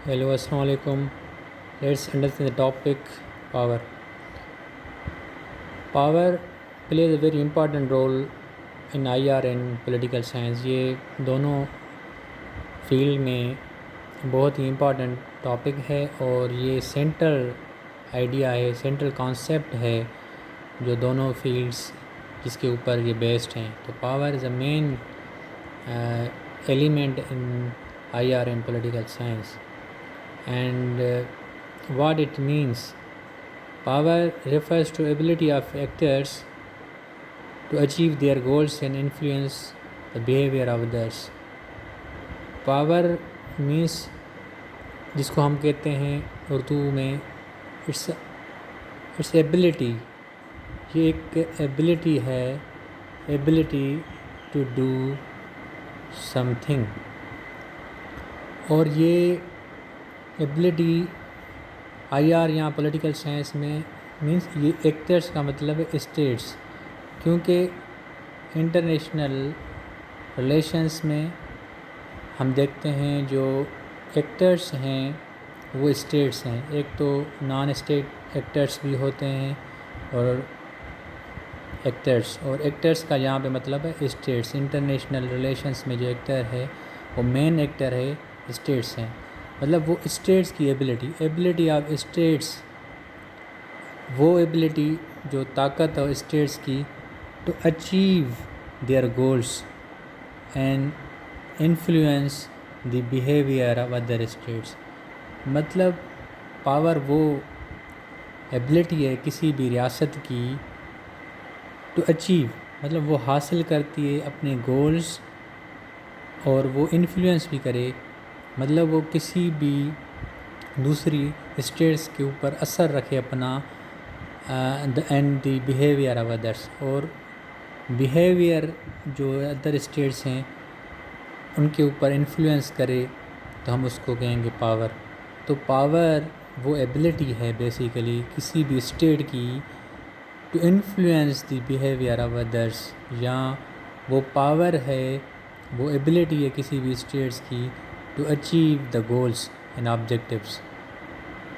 Hello, Assalamu alaikum. Let's understand the topic power. Power plays a very important role in IR and political science. یہ دونوں field میں بہت ہی important topic ہے اور یہ central idea ہے، سینٹرل کانسیپٹ ہے جو دونوں فیلڈس جس کے اوپر یہ بیسڈ ہیں. تو power is a main element in IR and political science. And what it means, power refers to ability of actors to achieve their goals and influence the behavior of others. Power means جس کو ہم کہتے ہیں اردو میں it's ability. یہ ایک ability ہے، ability to do something. اور یہ ایبلٹی IR یہاں پولیٹیکل سائنس میں مینس یہ ایکٹرس کا مطلب ہے اسٹیٹس، کیونکہ انٹرنیشنل ریلیشنس میں ہم دیکھتے ہیں جو ایکٹرس ہیں وہ اسٹیٹس ہیں. ایک تو نان اسٹیٹ ایکٹرس بھی ہوتے ہیں اور ایکٹرس کا یہاں پہ مطلب ہے اسٹیٹس. انٹرنیشنل ریلیشنس میں جو ایکٹر ہے وہ مین ایکٹر ہے، اسٹیٹس ہیں. مطلب وہ اسٹیٹس کی ایبلٹی آف اسٹیٹس، وہ ایبلٹی جو طاقت اور اسٹیٹس کی to achieve their goals and influence the behaviour of other states. مطلب پاور وہ ایبلٹی ہے کسی بھی ریاست کی ٹو اچیو، مطلب وہ حاصل کرتی ہے اپنے گولس اور وہ انفلوئنس بھی کرے، مطلب وہ کسی بھی دوسری اسٹیٹس کے اوپر اثر رکھے اپنا اینڈ دی بیہیویئر آف ادرس. اور بیہیویئر جو ادر اسٹیٹس ہیں ان کے اوپر انفلوئنس کرے تو ہم اس کو کہیں گے پاور. تو پاور وہ ایبلٹی ہے بیسیکلی کسی بھی اسٹیٹ کی to influence the behaviour of others, یا وہ پاور ہے، وہ ایبلٹی ہے کسی بھی اسٹیٹس کی to achieve the goals and objectives.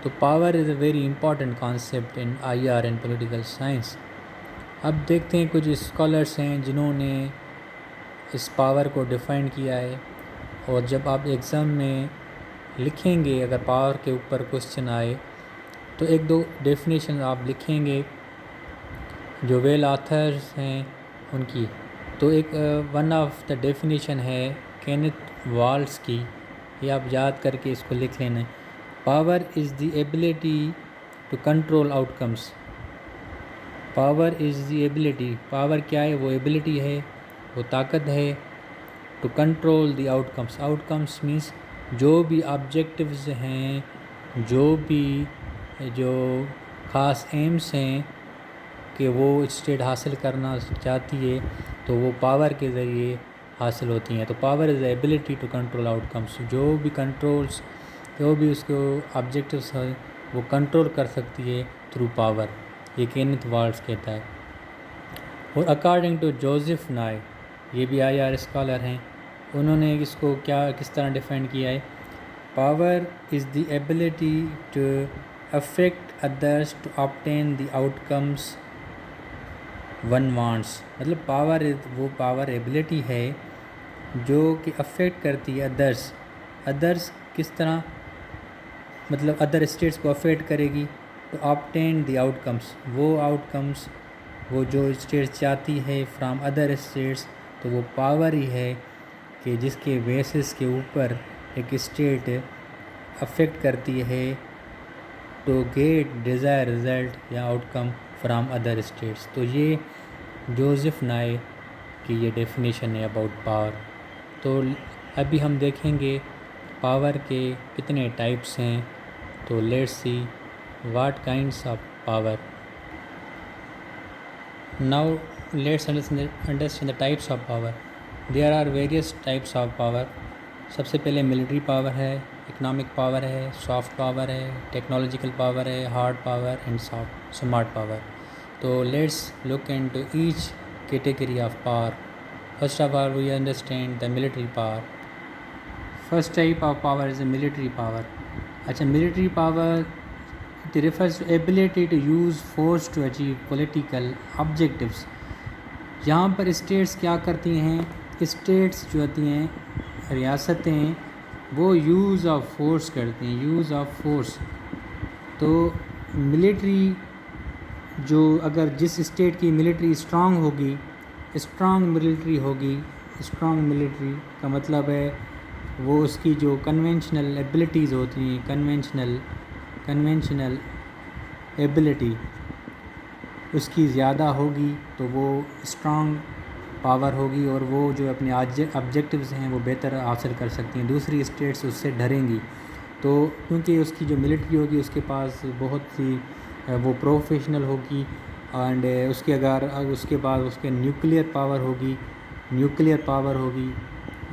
تو power is a very important concept in IR and political science. اب دیکھتے ہیں کچھ اسکالرس ہیں جنہوں نے اس پاور کو ڈیفائن کیا ہے، اور جب آپ ایگزام میں لکھیں گے اگر پاور کے اوپر کوشچن آئے تو ایک دو ڈیفینیشن آپ لکھیں گے جو ویل آتھرز ہیں ان کی. تو ایک ون آف دا ڈیفینیشن ہے کینتھ والز کی، یہ آپ یاد کر کے اس کو لکھ لینا. Power is the ability to control outcomes. Power is the ability, power کیا ہے؟ وہ ایبلٹی ہے، وہ طاقت ہے to control the outcomes. Outcomes means جو بھی آبجیکٹیوز ہیں، جو خاص ایمس ہیں کہ وہ اسٹیٹ حاصل کرنا چاہتی ہے تو وہ پاور کے ذریعے حاصل ہوتی ہیں. تو power is a ability to control outcomes. جو بھی اس کو آبجیکٹیوز ہیں وہ کنٹرول کر سکتی ہے تھرو پاور، یہ کینتھ والز کہتا ہے. اور اکارڈنگ ٹو جوزف نائے، یہ بھی IR اسکالر ہیں، انہوں نے اس کو کس طرح ڈیفائن کیا ہے؟ Power is the ability to affect others to obtain the outcomes one wants. مطلب وہ پاور ایبلٹی ہے جو کہ افیکٹ کرتی ہے ادرس کس طرح؟ مطلب ادر اسٹیٹس کو افیکٹ کرے گی ٹو آبٹین دی آؤٹ کمس. وہ آؤٹ کمس وہ جو اسٹیٹس چاہتی ہے فرام ادر اسٹیٹس، تو وہ پاور ہی ہے کہ جس کے بیسس کے اوپر ایک اسٹیٹ افیکٹ کرتی ہے ٹو گیٹ ڈیزائر رزلٹ یا out come from other states. تو یہ جوزف نائے کی یہ ڈیفینیشن ہے اباؤٹ پاور. تو ابھی ہم دیکھیں گے پاور کے کتنے ٹائپس ہیں. تو let's see what kinds of power. Now let's understand the types of power. There are various types of power. سب سے پہلے ملٹری پاور ہے، اکنامک پاور ہے، سافٹ پاور ہے، ٹیکنالوجیکل پاور ہے، hard power and smart power. تو let's look into each category of power. First of all, we understand the military power. First type of power is the military power. اچھا، military power it refers to ability to use force to achieve political objectives. یہاں پر status کیا کرتی ہیں؟ Status جو ہوتی ہیں، ریاستیں، وہ یوز آف فورس کرتی ہیں، یوز آف فورس. تو ملٹری جو اگر جس اسٹیٹ کی ملٹری اسٹرانگ ہوگی، اسٹرانگ ملٹری ہوگی، اسٹرانگ ملٹری کا مطلب ہے وہ اس کی جو کنونشنل ایبلٹیز ہوتی ہیں، کنونشنل ایبلٹی اس کی زیادہ ہوگی، تو وہ اسٹرانگ پاور ہوگی اور وہ جو اپنے آبجیکٹیوز ہیں وہ بہتر حاصل کر سکتی ہیں. دوسری اسٹیٹس اس سے ڈریں گی، تو کیونکہ اس کی جو ملٹری ہوگی اس کے پاس بہت سی وہ پروفیشنل ہوگی، اینڈ اس کے بعد اس کے نیوکلیئر پاور ہوگی،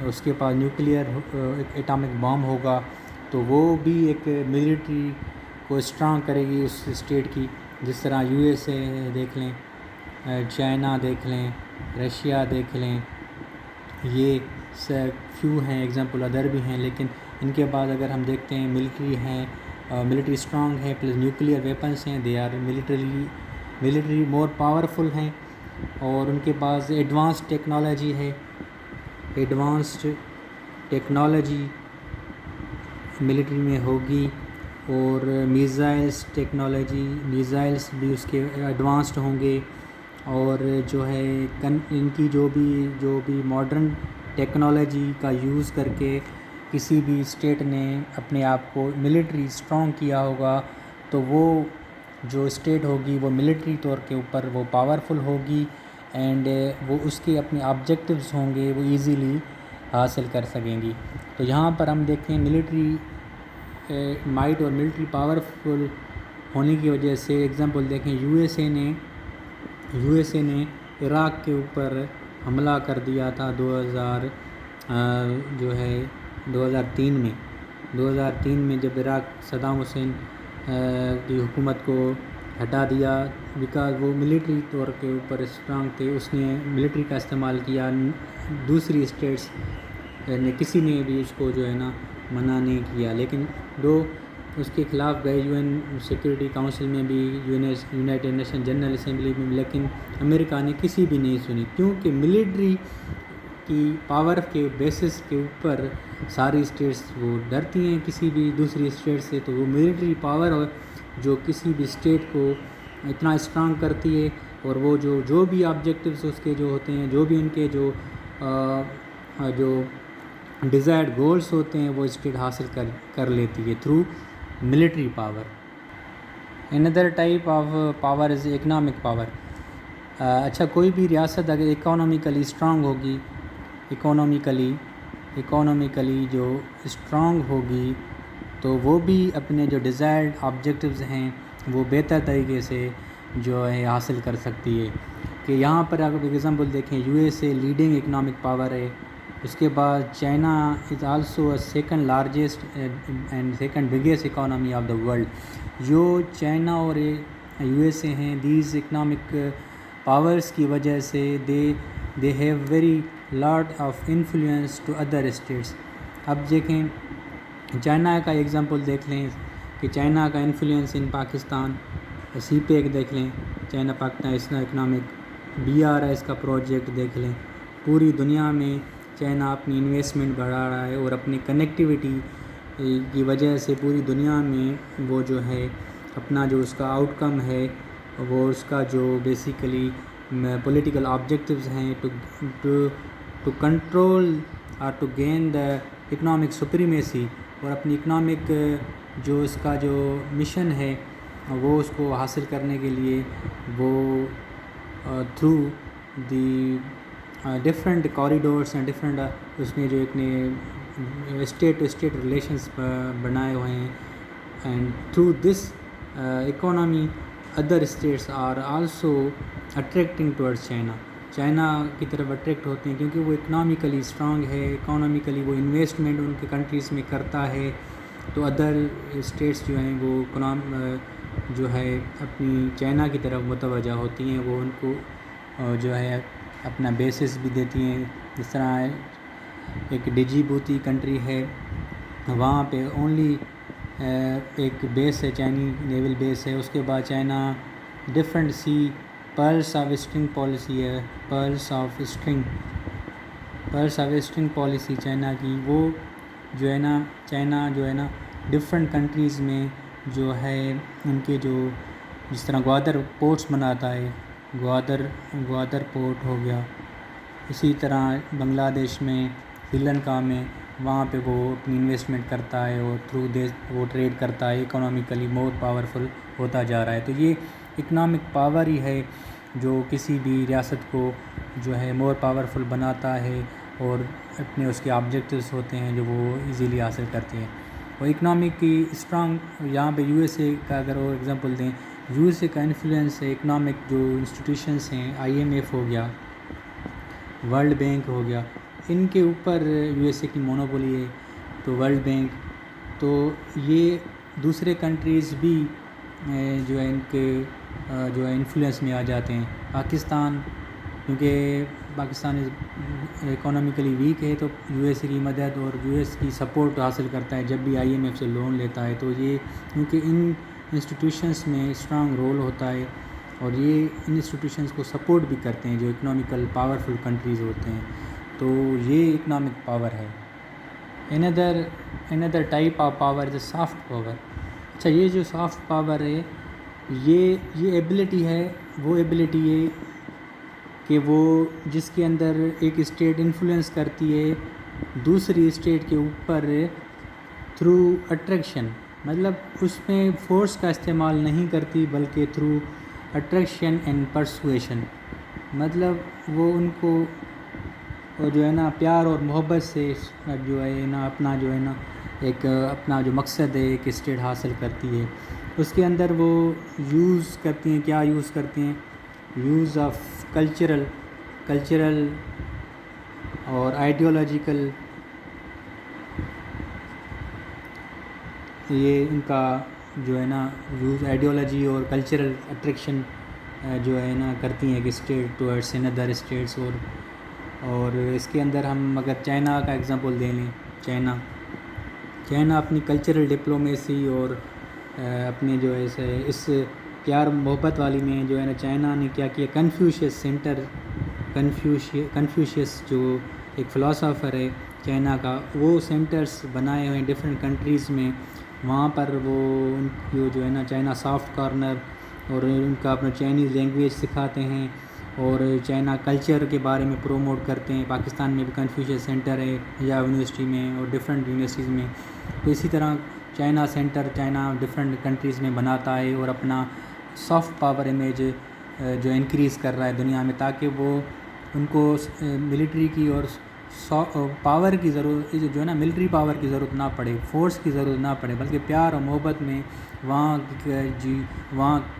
اس کے پاس نیوکلیئر ایٹامک بام ہوگا، تو وہ بھی ایک ملٹری کو اسٹرانگ کرے گی اس اسٹیٹ کی. جس طرح یو ایس اے دیکھ لیں، چائنا دیکھ لیں، رشیا دیکھ لیں، یہ فیو ہیں ایگزامپل، ادر بھی ہیں، لیکن ان کے بعد اگر ہم دیکھتے ہیں ملٹری اسٹرانگ ہے پلس نیوکلیئر ویپنس ہیں، they are military more powerful ہیں، اور ان کے پاس ایڈوانس ٹیکنالوجی ہے، ایڈوانسڈ ٹیکنالوجی ملٹری میں ہوگی، اور میزائلس بھی اس کے ایڈوانسڈ ہوں گے، اور جو ہے ان کی جو بھی ماڈرن ٹیکنالوجی کا یوز کر کے کسی بھی اسٹیٹ نے اپنے آپ کو ملٹری اسٹرانگ کیا ہوگا، تو وہ جو اسٹیٹ ہوگی وہ ملٹری طور کے اوپر وہ پاورفل ہوگی، اینڈ وہ اس کے اپنے آبجیکٹیوز ہوں گے وہ ایزیلی حاصل کر سکیں گی. تو یہاں پر ہم دیکھتے ہیں ملٹری مائٹ اور ملٹری پاورفل ہونے کی وجہ سے ایگزامپل دیکھیں، یو ایس اے نے عراق کے اوپر حملہ کر دیا تھا 2003 میں جب عراق صدام حسین کی حکومت کو ہٹا دیا، بیکاز وہ ملٹری طور کے اوپر اسٹرانگ تھے، اس نے ملٹری کا استعمال کیا. دوسری اسٹیٹس نے کسی نے بھی اس کو جو ہے نا منع نہیں کیا، لیکن اس کے خلاف گئے یو این سیکورٹی کاؤنسل میں بھی، یونائٹڈ نیشن جنرل اسمبلی میں، لیکن امریکہ نے کسی بھی نہیں سنی، کیونکہ ملٹری کی پاور کے بیسس کے اوپر ساری اسٹیٹس وہ ڈرتی ہیں کسی بھی دوسری اسٹیٹ سے. تو وہ ملٹری پاور جو کسی بھی اسٹیٹ کو اتنا اسٹرانگ کرتی ہے، اور وہ جو بھی آبجیکٹیوز اس کے جو ہوتے ہیں، جو بھی ان کے جو ڈیزائرڈ گولز ہوتے ہیں، وہ اسٹیٹ حاصل کر لیتی ہے through military power. Another type of power is economic power. اچھا، کوئی بھی ریاست اگر اکانومیکلی اسٹرانگ ہوگی، اکانومیکلی جو اسٹرانگ ہوگی، تو وہ بھی اپنے جو ڈیزائرڈ آبجیکٹیوز ہیں وہ بہتر طریقے سے جو ہے حاصل کر سکتی ہے. کہ یہاں پر اگر ایگزامپل دیکھیں، U S A leading economic power ہے، اس کے بعد China is also second largest and second biggest economy of the world. جو چائنا اور یو ایس اے ہیں، دیز اکنامک پاورز کی وجہ سے they have very lot of influence to other states. اب دیکھیں چائنا کا ایگزامپل دیکھ لیں کہ چائنا کا influence in Pakistan, CPEC دیکھ لیں، چائنا پاکستان اکنامک BRI کا پروجیکٹ دیکھ لیں. پوری دنیا میں چائنا اپنی انویسٹمنٹ بڑھا رہا ہے، اور اپنی کنیکٹیوٹی کی وجہ سے پوری دنیا میں وہ جو ہے اپنا جو اس کا آؤٹ کم ہے، وہ اس کا جو بیسیکلی پولیٹیکل آبجیکٹیوز ہیں ٹو کنٹرول اور to gain the economic supremacy, اور اپنی اکنامک جو اس کا جو مشن ہے وہ اس کو حاصل کرنے کے لیے وہ through the different corridors and different اس نے جو اسٹیٹ ٹو اسٹیٹ ریلیشنس بنائے ہوئے ہیں، and through this economy other states are also attracting towards China کی طرف اٹریکٹ ہوتے ہیں، کیونکہ وہ اکنامیکلی اسٹرانگ ہے، اکانومیکلی وہ انویسٹمنٹ ان کے کنٹریز میں کرتا ہے. تو ادر اسٹیٹس جو ہیں وہ جو ہے اپنی چائنا کی طرف متوجہ ہوتی ہیں، وہ ان کو جو ہے اپنا بیسس بھی دیتی ہیں. جس طرح ایک ڈجیبوتی کنٹری ہے، وہاں پہ اونلی ایک بیس ہے، چائنی نیول بیس ہے. اس کے بعد چائنا ڈفرینٹ سی پرلس آف اسٹرنگ پالیسی ہے، pearls of string policy China کی. وہ جو ہے نا چائنا جو ہے نا ڈفرینٹ کنٹریز میں جو ہے ان کے جو جس طرح گوادر پورٹس بناتا ہے، گوادر پورٹ ہو گیا. اسی طرح بنگلہ دیش میں، سری لنکا میں، وہاں پہ وہ اپنی انویسٹمنٹ کرتا ہے اور تھرو وہ ٹریڈ کرتا ہے، اکنامیکلی مور پاورفل ہوتا جا رہا ہے. تو یہ اکنامک پاور ہی ہے جو کسی بھی ریاست کو جو ہے مور پاورفل بناتا ہے اور اپنے اس کے آبجیکٹیوز ہوتے ہیں جو وہ ایزیلی حاصل کرتی ہیں. اور اکنامک کی اسٹرانگ یہاں پہ یو ایس اے کا اگر وہ ایگزامپل دیں، یو ایس اے کا انفلوئنس ہے اکنامک جو انسٹیٹیوشنس ہیں، آئی ایم ایف ہو گیا، ورلڈ بینک ہو گیا، ان کے اوپر یو ایس اے کی مونوپولی ہے. تو ورلڈ بینک، تو یہ دوسرے کنٹریز بھی جو ہے ان کے جو ہے انفلوئنس میں آ جاتے ہیں. پاکستان، کیونکہ پاکستان اکنامیکلی ویک ہے تو یو ایس اے کی مدد اور یو ایس کی سپورٹ حاصل کرتا ہے جب بھی آئی ایم ایف سے لون لیتا ہے. تو یہ کیونکہ ان انسٹیٹیوشنس میں اسٹرانگ رول ہوتا ہے اور یہ ان انسٹیٹیوشنس کو سپورٹ بھی کرتے ہیں جو اکنامیکل پاورفل کنٹریز ہوتے ہیں. تو یہ اکنامک پاور ہے. another type of power is soft power. اچھا، یہ جو سافٹ پاور ہے یہ ایبلٹی ہے، وہ ایبلٹی ہے کہ وہ جس کے اندر ایک اسٹیٹ انفلوئنس کرتی ہے دوسری اسٹیٹ کے اوپر تھرو اٹریکشن، مطلب اس میں فورس کا استعمال نہیں کرتی بلکہ تھرو اٹریکشن اینڈ پرسویشن. مطلب وہ ان کو جو ہے نا پیار اور محبت سے جو ہے نا اپنا جو ہے نا ایک اپنا جو مقصد ہے ایک اسٹیٹ حاصل کرتی ہے. اس کے اندر وہ یوز کرتی ہیں، کیا یوز کرتی ہیں؟ یوز آف کلچرل اور آئیڈیولوجیکل، یہ ان کا جو ہے نا یوز آئیڈیالوجی اور کلچرل اٹریکشن جو ہے نا کرتی ہیں کہ اسٹیٹ ٹورڈس ادر اسٹیٹس. اور اس کے اندر ہم اگر چائنا کا ایگزامپل دے لیں، چائنا اپنی کلچرل ڈپلومیسی اور اپنے جو ہے اس پیار محبت والی میں جو ہے نا چائنا نے کیا کیا، کنفیوشیس جو ایک فلاسفر ہے چائنا کا، وہ سینٹرز بنائے ہوئے ہیں ڈفرینٹ کنٹریز میں. وہاں پر وہ ان کو جو ہے نا چائنا سافٹ کارنر اور ان کا اپنا چائنیز لینگویج سکھاتے ہیں اور چائنا کلچر کے بارے میں پروموٹ کرتے ہیں. پاکستان میں بھی کنفیوشیس سینٹر ہے حجاب یونیورسٹی میں اور ڈفرینٹ یونیورسٹیز میں. تو اسی طرح چائنا ڈفرینٹ کنٹریز میں بناتا ہے اور اپنا سافٹ پاور امیج جو انکریز کر رہا ہے دنیا میں، تاکہ وہ ان کو ملٹری کی اور پاور کی ضرورت جو ہے نا ملٹری پاور کی ضرورت نہ پڑے، فورس کی ضرورت نہ پڑے، بلکہ پیار اور محبت میں وہاں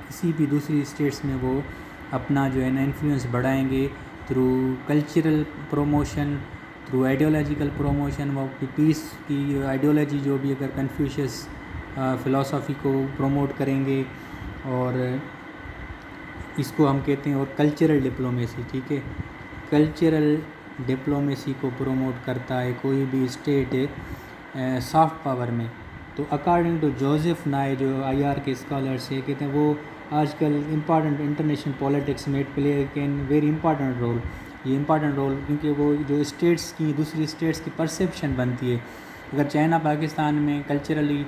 کسی بھی دوسری اسٹیٹس میں وہ اپنا جو ہے نا انفلوئنس بڑھائیں گے through cultural promotion, through ideological promotion. وہ پیس کی آئیڈیالوجی جو بھی اگر کنفیوشیس فلاسفی کو پروموٹ کریں گے، اور اس کو ہم کہتے ہیں اور کلچرل ڈپلومیسی. ٹھیک ہے، کلچرل ڈپلومیسی کو پروموٹ کرتا ہے کوئی بھی اسٹیٹ سافٹ پاور میں. تو اکارڈنگ ٹو جوزف نائے جو آئی آر کے اسکالرس ہے، کہتے ہیں وہ آج کل امپارٹنٹ انٹرنیشنل پولیٹکس میں پلے کین ویری امپارٹنٹ رول. یہ امپارٹنٹ رول کیونکہ وہ جو اسٹیٹس کی دوسری اسٹیٹس کی پرسیپشن بنتی ہے. اگر چائنا پاکستان میں کلچرلی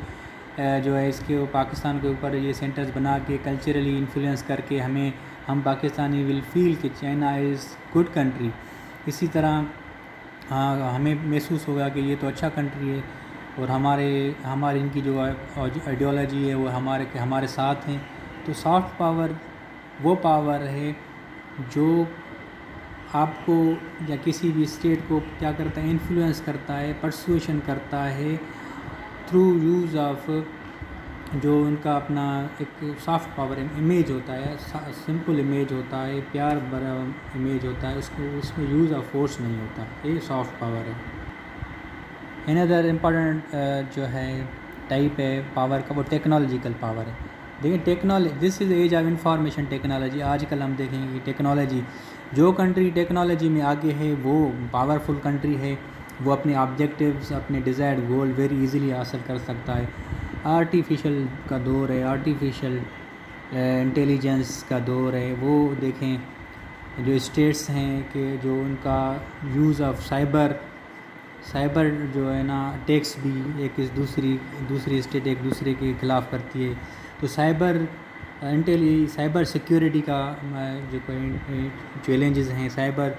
جو ہے اس کے پاکستان کے اوپر یہ سینٹرز بنا کے کلچرلی انفلوئنس کر کے ہم پاکستانی ول فیل کہ چائنا از گڈ کنٹری. اسی طرح ہمیں محسوس ہوگا کہ یہ تو اچھا کنٹری ہے اور ہمارے ان کی جو آئیڈیالوجی ہے وہ ہمارے ساتھ ہیں. تو سافٹ پاور وہ پاور ہے جو آپ کو یا کسی بھی اسٹیٹ کو کیا کرتا ہے، انفلوئنس کرتا ہے، پرسویشن کرتا ہے تھرو یوز آف جو ان کا اپنا ایک سافٹ پاور امیج ہوتا ہے، سمپل امیج ہوتا ہے، پیار بھرا امیج ہوتا ہے، اس میں یوز آف فورس نہیں ہوتا. یہ سافٹ پاور ہے. another امپارٹنٹ جو ہے ٹائپ ہے پاور کا، وہ ٹیکنالوجیکل پاور ہے. دیکھیں this is age of information technology. آج کل ہم دیکھیں گے کہ ٹیکنالوجی، جو کنٹری ٹیکنالوجی میں آگے ہے وہ پاورفل کنٹری ہے، وہ اپنے آبجیکٹیوز، اپنے ڈیزائرڈ گول ویری ایزیلی حاصل کر سکتا ہے. آرٹیفیشل کا دور ہے، آرٹیفیشل انٹیلیجنس کا دور ہے. وہ دیکھیں جو اسٹیٹس ہیں کہ جو ان کا یوز آف سائبر جو ہے نا اٹیکس بھی ایک دوسری اسٹیٹ ایک دوسرے کے خلاف کرتی ہے. تو سائبر سیکیورٹی کا جو چیلنجز ہیں، سائبر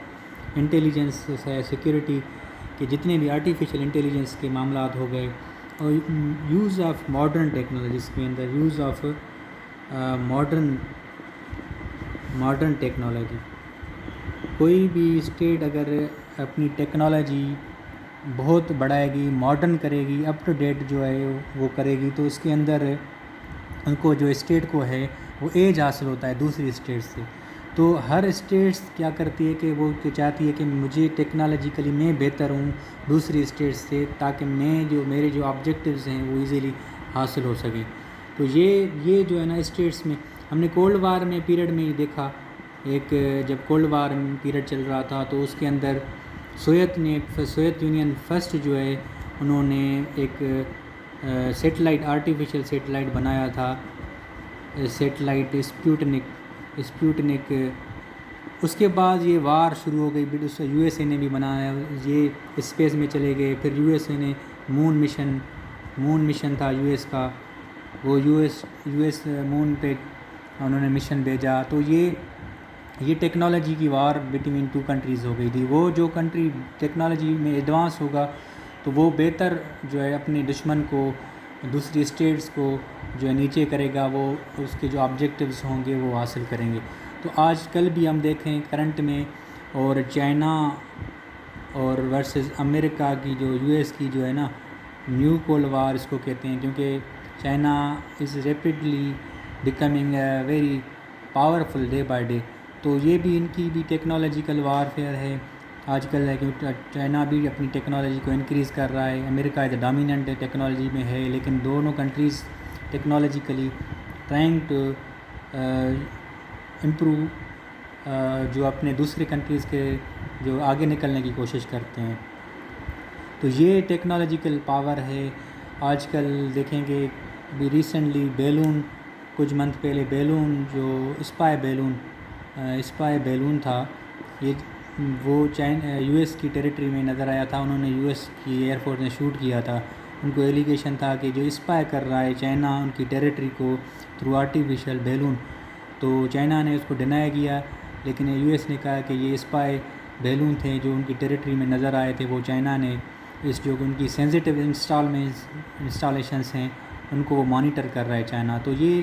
انٹیلیجنس سیکیورٹی کے جتنے بھی آرٹیفیشل انٹیلیجنس کے معاملات ہو گئے، اور یوز آف ماڈرن ٹیکنالوجیز کے اندر یوز آف ماڈرن ٹیکنالوجی. کوئی بھی اسٹیٹ اگر اپنی ٹیکنالوجی بہت بڑھائے گی، ماڈرن کرے گی، اپ ٹو ڈیٹ جو ہے وہ کرے گی، تو اس کے اندر ان کو جو اسٹیٹ کو ہے وہ ایج حاصل ہوتا ہے دوسری اسٹیٹ سے. تو ہر اسٹیٹس کیا کرتی ہے کہ وہ چاہتی ہے کہ مجھے ٹیکنالوجیکلی میں بہتر ہوں دوسری اسٹیٹ سے، تاکہ میرے جو آبجیکٹیوز ہیں وہ ایزیلی حاصل ہو سکیں. تو یہ جو ہے نا اسٹیٹس میں ہم نے کولڈ وار میں پیریڈ میں دیکھا، جب کولڈ وار پیریڈ چل رہا تھا تو اس کے اندر سوویت یونین فرسٹ جو ہے انہوں نے ایک سیٹلائٹ آرٹیفیشل سیٹلائٹ بنایا تھا، سیٹلائٹ اسپوٹنک. اس کے بعد یہ وار شروع ہو گئی، یو ایس اے نے بھی بنایا، یہ اسپیس میں چلے گئے. پھر یو ایس اے نے مون مشن تھا یو ایس کا، وہ یو ایس مون پہ انہوں نے مشن بھیجا. تو یہ ٹیکنالوجی کی وار بٹوین ٹو کنٹریز ہو گئی تھی. وہ جو کنٹری ٹیکنالوجی میں ایڈوانس ہوگا تو وہ بہتر جو ہے اپنے دشمن کو، دوسری اسٹیٹس کو جو ہے نیچے کرے گا، وہ اس کے جو آبجیکٹیوز ہوں گے وہ حاصل کریں گے. تو آج کل بھی ہم دیکھیں کرنٹ میں، اور چائنا اور ورسز امریکہ کی جو یو ایس کی جو ہے نا نیو کولڈ وار اس کو کہتے ہیں، کیونکہ China is rapidly becoming very powerful day by day. تو یہ بھی ان کی بھی ٹیکنالوجیکل وارفیئر ہے آج کل ہے، کیونکہ چائنا بھی اپنی ٹیکنالوجی کو انکریز کر رہا ہے. امریکہ از ڈومیننٹ ٹیکنالوجی میں ہے، لیکن دونوں countries technologically trying to improve, جو اپنے دوسرے کنٹریز کے جو آگے نکلنے کی کوشش کرتے ہیں. تو یہ ٹیکنالوجیکل پاور ہے. آج کل دیکھیں گے ابھی ریسنٹلی بیلون، کچھ منتھ پہلے بیلون جو اسپائی بیلون تھا، وہ یو ایس کی ٹیریٹری میں نظر آیا تھا. انہوں نے یو ایس کی ایئر فورس نے شوٹ کیا تھا. ان کو ایلیگیشن تھا کہ جو اسپائی کر رہا ہے چائنا ان کی ٹیریٹری کو تھرو آرٹیفیشل بیلون. تو چائنا نے اس کو ڈینائی کیا، لیکن یو ایس نے کہا کہ یہ اسپائی بیلون تھے جو ان کی ٹیریٹری میں نظر آئے تھے. وہ چائنا نے جو ان کی سینسیٹیو انسٹالیشنس ہیں ان کو وہ مانیٹر کر رہا ہے چائنا. تو یہ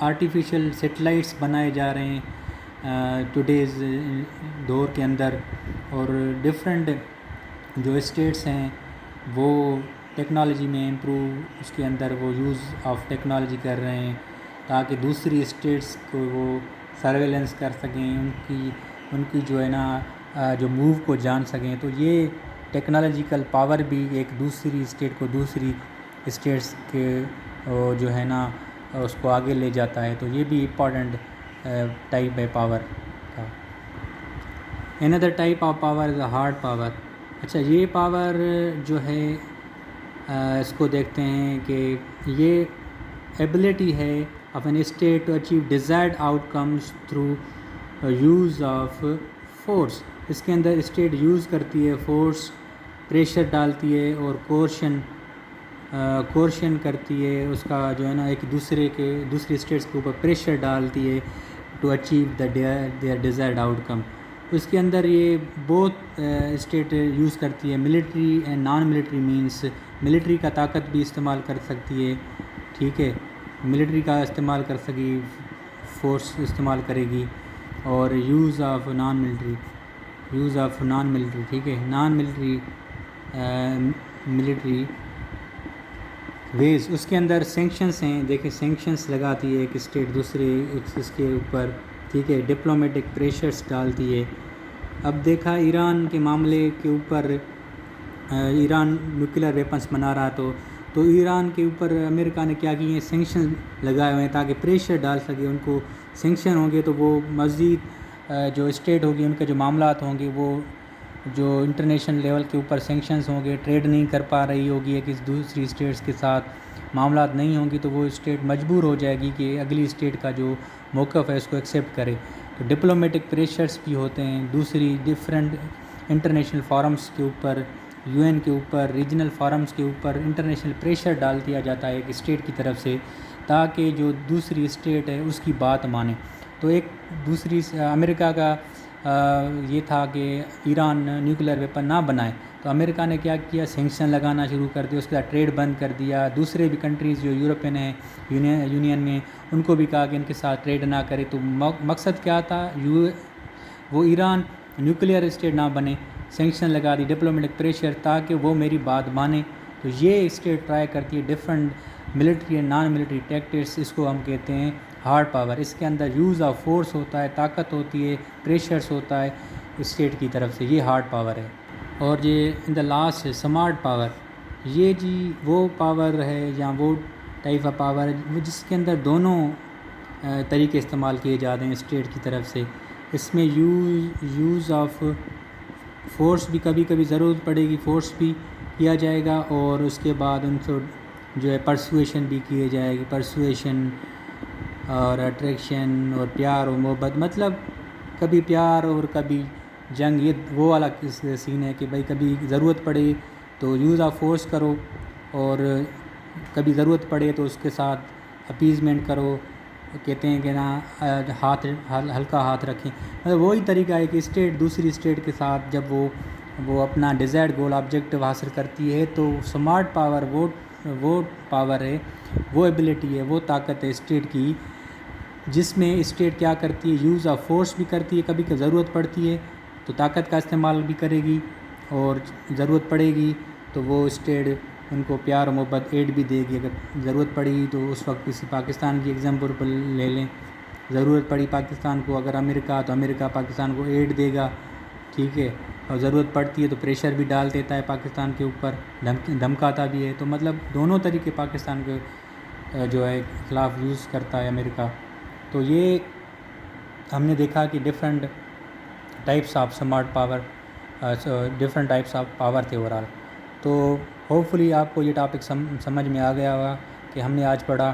آرٹیفیشل سیٹلائٹس بنائے جا رہے ہیں ٹوڈیز دور کے اندر، اور ڈفرینٹ جو اسٹیٹس ہیں وہ ٹیکنالوجی میں امپروو اس کے اندر وہ یوز آف ٹیکنالوجی کر رہے ہیں، تاکہ دوسری اسٹیٹس کو وہ سرویلنس کر سکیں، ان کی جو ہے نا جو موو کو جان سکیں. تو یہ ٹیکنالوجیکل پاور بھی ایک دوسری اسٹیٹ کو دوسری اسٹیٹس کے جو ہے نا اس کو آگے لے جاتا ہے. تو یہ بھی امپورٹنٹ ٹائپ ہے پاور کا. another type of power is hard power. اچھا، یہ پاور جو ہے اس کو دیکھتے ہیں کہ یہ ایبلٹی ہے of an state to achieve desired outcomes through use of force. اس کے اندر اسٹیٹ یوز کرتی ہے فورس، پریشر ڈالتی ہے اور کورشن کرتی ہے، اس کا جو ہے نا ایک دوسری اسٹیٹس کے اوپر پریشر ڈالتی ہے to achieve their desired outcome. اس کے اندر یہ بہت اسٹیٹ یوز کرتی ہے، military and non military means. ملٹری کا طاقت بھی استعمال کر سکتی ہے، ٹھیک ہے، ملٹری کا استعمال کر سکی، فورس استعمال کرے گی. اور یوز آف نان ملٹری، ٹھیک ہے، نان ملٹری ویز. اس کے اندر سینکشنز ہیں، دیکھیں سینکشنز لگاتی ہے ایک اسٹیٹ دوسرے اس کے اوپر، ٹھیک ہے، ڈپلومیٹک پریشرز ڈالتی ہے. اب دیکھا ایران کے معاملے کے اوپر، ایران نیوکلیر ویپنس بنا رہا تو ایران کے اوپر امریکہ نے کیا کی ہیں، سینکشن لگائے ہوئے ہیں تاکہ پریشر ڈال سکے. ان کو سینکشن ہوں گے تو وہ مزید جو اسٹیٹ ہوگی ان کے جو معاملات ہوں گے وہ جو انٹرنیشنل لیول کے اوپر سینکشنز ہوں گے، ٹریڈ نہیں کر پا رہی ہوگی ایک دوسری اسٹیٹس کے ساتھ، معاملات نہیں ہوں گی تو وہ اسٹیٹ مجبور ہو جائے گی کہ اگلی اسٹیٹ کا جو موقف ہے اس کو ایکسیپٹ کرے. تو ڈپلومیٹک پریشرز بھی ہوتے ہیں دوسری ڈفرینٹ انٹرنیشنل فورمز کے اوپر, یو این کے اوپر, ریجنل فورمز کے اوپر انٹرنیشنل پریشر ڈال دیا جاتا ہے ایک اسٹیٹ کی طرف سے تاکہ جو دوسری اسٹیٹ ہے اس کی بات مانے. تو ایک دوسری امریکہ کا یہ تھا کہ ایران نیوکلیر ویپن نہ بنائے, تو امریکہ نے کیا کیا, سینکشن لگانا شروع کر دیا, اس کے بعد ٹریڈ بند کر دیا. دوسرے بھی کنٹریز جو یورپین ہیں یونین میں ان کو بھی کہا کہ ان کے ساتھ ٹریڈ نہ کرے. تو مقصد کیا تھا, وہ ایران نیوکلیر اسٹیٹ نہ بنے, سینکشن لگا دی, ڈپلومیٹک پریشر تاکہ وہ میری بات مانے. تو یہ اسٹیٹ ٹرائی کرتی ہے different military and non military tactics, اس کو ہم کہتے ہیں ہارڈ پاور. اس کے اندر یوز آف فورس ہوتا ہے, طاقت ہوتی ہے, پریشرس ہوتا ہے اسٹیٹ کی طرف سے, یہ ہارڈ پاور ہے. اور یہ ان دا لاسٹ ہے سمارٹ پاور. یہ جی وہ پاور ہے یا وہ ٹائپ آف پاور ہے جس کے اندر دونوں طریقے استعمال کیے جاتے ہیں اسٹیٹ کی طرف سے. اس میں یوز آف فورس بھی کبھی کبھی ضرورت پڑے گی, فورس بھی کیا جائے گا, اور اس کے بعد ان کو جو ہے پرسویشن بھی کیے جائے گی, پرسویشن اور اٹریکشن اور پیار اور محبت. مطلب کبھی پیار اور کبھی جنگ, یہ وہ والا سین ہے کہ بھائی کبھی ضرورت پڑے تو یوز آف فورس کرو, اور کبھی ضرورت پڑے تو اس کے ساتھ اپیزمنٹ کرو. کہتے ہیں کہ نا ہاتھ ہلکا ہاتھ رکھیں. مطلب وہی طریقہ ہے کہ اسٹیٹ دوسری اسٹیٹ کے ساتھ جب وہ اپنا ڈیزائرڈ گول آبجیکٹیو حاصل کرتی ہے تو سمارٹ پاور وہ پاور ہے, وہ ایبلٹی ہے, وہ طاقت ہے اسٹیٹ کی جس میں اسٹیٹ کیا کرتی ہے, یوز آف فورس بھی کرتی ہے, کبھی کہ ضرورت پڑتی ہے تو طاقت کا استعمال بھی کرے گی, اور ضرورت پڑے گی تو وہ اسٹیٹ ان کو پیار و محبت ایڈ بھی دے گی. اگر ضرورت پڑی تو اس وقت کسی پاکستان کی ایگزامپل لے لیں, ضرورت پڑی پاکستان کو, اگر امریکہ تو امریکہ پاکستان کو ایڈ دے گا, ٹھیک ہے, اور ضرورت پڑتی ہے تو پریشر بھی ڈال دیتا ہے پاکستان کے اوپر, دھمکاتا بھی ہے. تو مطلب دونوں طریقے پاکستان کے جو ہے خلاف یوز کرتا ہے امریکہ. تو یہ ہم نے دیکھا کہ different types of smart power, different types of power تھے اوور آل. تو ہوپ فلی آپ کو یہ ٹاپک سمجھ میں آ گیا ہوگا کہ ہم نے آج پڑھا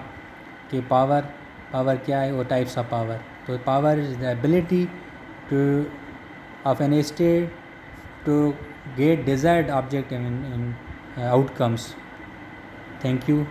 کہ پاور کیا ہے اور ٹائپس آف پاور. تو power is the ability of an state to get desired object in outcomes. Thank you.